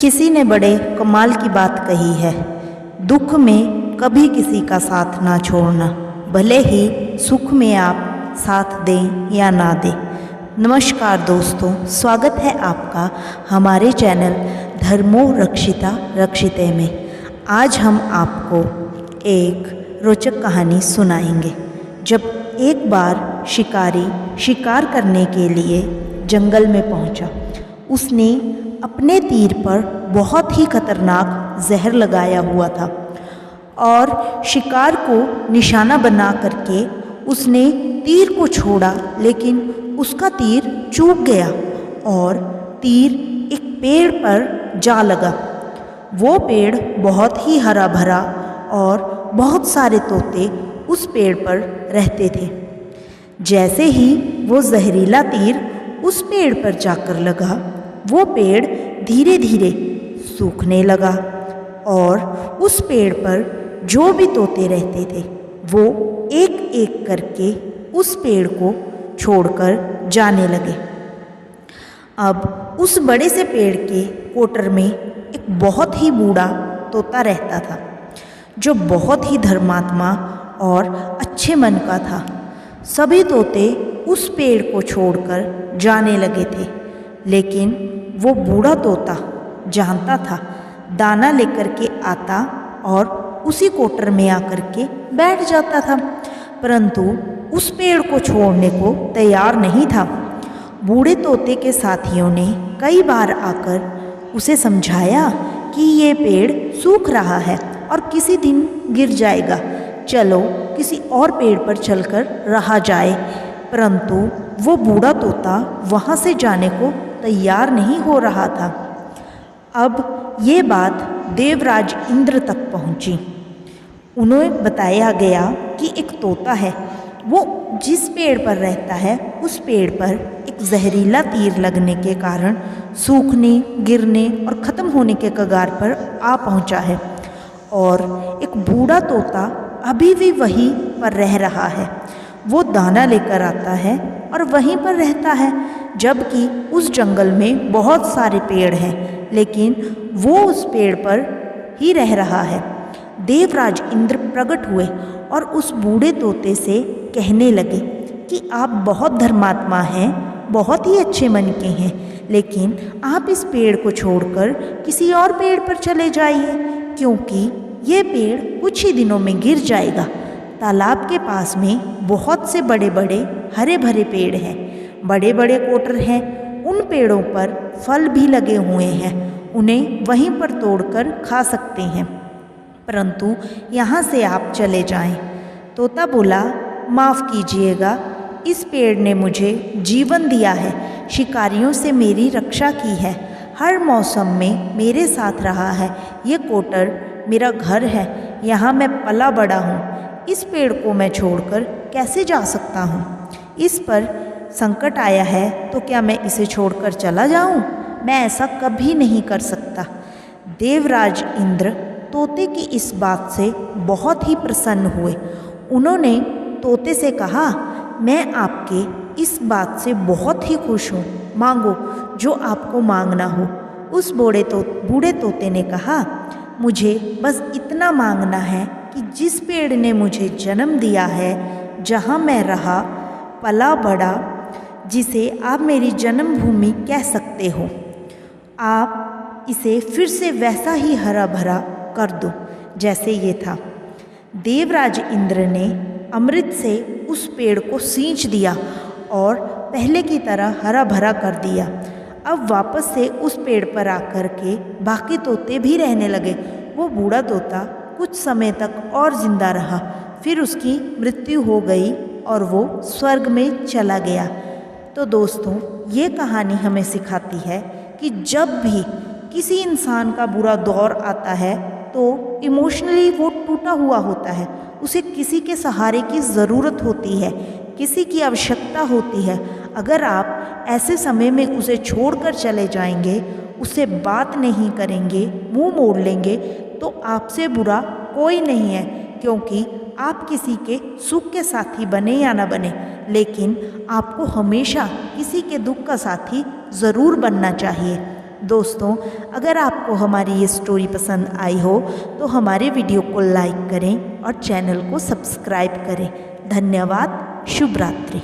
किसी ने बड़े कमाल की बात कही है, दुख में कभी किसी का साथ ना छोड़ना, भले ही सुख में आप साथ दें या ना दें। नमस्कार दोस्तों, स्वागत है आपका हमारे चैनल धर्मो रक्षिता रक्षिते में। आज हम आपको एक रोचक कहानी सुनाएंगे। जब एक बार शिकारी शिकार करने के लिए जंगल में पहुंचा, उसने अपने तीर पर बहुत ही खतरनाक जहर लगाया हुआ था और शिकार को निशाना बना करके उसने तीर को छोड़ा, लेकिन उसका तीर चूक गया और तीर एक पेड़ पर जा लगा। वो पेड़ बहुत ही हरा भरा और बहुत सारे तोते उस पेड़ पर रहते थे। जैसे ही वो जहरीला तीर उस पेड़ पर जाकर लगा, वो पेड़ धीरे धीरे सूखने लगा और उस पेड़ पर जो भी तोते रहते थे वो एक एक करके उस पेड़ को छोड़कर जाने लगे। अब उस बड़े से पेड़ के कोटर में एक बहुत ही बूढ़ा तोता रहता था, जो बहुत ही धर्मात्मा और अच्छे मन का था। सभी तोते उस पेड़ को छोड़कर जाने लगे थे, लेकिन वो बूढ़ा तोता जानता था, दाना लेकर के आता और उसी कोटर में आकर के बैठ जाता था, परंतु उस पेड़ को छोड़ने को तैयार नहीं था। बूढ़े तोते के साथियों ने कई बार आकर उसे समझाया कि ये पेड़ सूख रहा है और किसी दिन गिर जाएगा, चलो किसी और पेड़ पर चलकर रहा जाए, परंतु वो बूढ़ा तोता वहाँ से जाने को तैयार नहीं हो रहा था। अब ये बात देवराज इंद्र तक पहुँची। उन्हें बताया गया कि एक तोता है, वो जिस पेड़ पर रहता है उस पेड़ पर एक जहरीला तीर लगने के कारण सूखने, गिरने और ख़त्म होने के कगार पर आ पहुँचा है और एक बूढ़ा तोता अभी भी वहीं पर रह रहा है। वो दाना लेकर आता है और वहीं पर रहता है, जबकि उस जंगल में बहुत सारे पेड़ हैं, लेकिन वो उस पेड़ पर ही रह रहा है। देवराज इंद्र प्रकट हुए और उस बूढ़े तोते से कहने लगे कि आप बहुत धर्मात्मा हैं, बहुत ही अच्छे मन के हैं, लेकिन आप इस पेड़ को छोड़कर किसी और पेड़ पर चले जाइए, क्योंकि ये पेड़ कुछ ही दिनों में गिर जाएगा। तालाब के पास में बहुत से बड़े बड़े हरे भरे पेड़ हैं, बड़े बड़े कोटर हैं, उन पेड़ों पर फल भी लगे हुए हैं, उन्हें वहीं पर तोड़कर खा सकते हैं, परंतु यहाँ से आप चले जाएं। तोता बोला, माफ़ कीजिएगा, इस पेड़ ने मुझे जीवन दिया है, शिकारियों से मेरी रक्षा की है, हर मौसम में मेरे साथ रहा है, ये कोटर मेरा घर है, यहाँ मैं पला बड़ा हूँ। इस पेड़ को मैं छोड़कर कैसे जा सकता हूँ? इस पर संकट आया है तो क्या मैं इसे छोड़कर चला जाऊँ? मैं ऐसा कभी नहीं कर सकता। देवराज इंद्र तोते की इस बात से बहुत ही प्रसन्न हुए। उन्होंने तोते से कहा, मैं आपके इस बात से बहुत ही खुश हूँ, मांगो जो आपको मांगना हो। उस बूढ़े तोते ने कहा, मुझे बस इतना मांगना है कि जिस पेड़ ने मुझे जन्म दिया है, जहाँ मैं रहा पला बड़ा, जिसे आप मेरी जन्मभूमि कह सकते हो, आप इसे फिर से वैसा ही हरा भरा कर दो जैसे ये था। देवराज इंद्र ने अमृत से उस पेड़ को सींच दिया और पहले की तरह हरा भरा कर दिया। अब वापस से उस पेड़ पर आकर के बाकी तोते भी रहने लगे। वो बूढ़ा तोता कुछ समय तक और जिंदा रहा, फिर उसकी मृत्यु हो गई और वो स्वर्ग में चला गया। तो दोस्तों, ये कहानी हमें सिखाती है कि जब भी किसी इंसान का बुरा दौर आता है तो इमोशनली वो टूटा हुआ होता है, उसे किसी के सहारे की ज़रूरत होती है, किसी की आवश्यकता होती है। अगर आप ऐसे समय में उसे छोड़कर चले जाएंगे, उससे बात नहीं करेंगे, मुंह मोड़ लेंगे, तो आपसे बुरा कोई नहीं है, क्योंकि आप किसी के सुख के साथी बने या ना बने, लेकिन आपको हमेशा किसी के दुख का साथी ज़रूर बनना चाहिए। दोस्तों, अगर आपको हमारी ये स्टोरी पसंद आई हो तो हमारे वीडियो को लाइक करें और चैनल को सब्सक्राइब करें। धन्यवाद। शुभ रात्रि।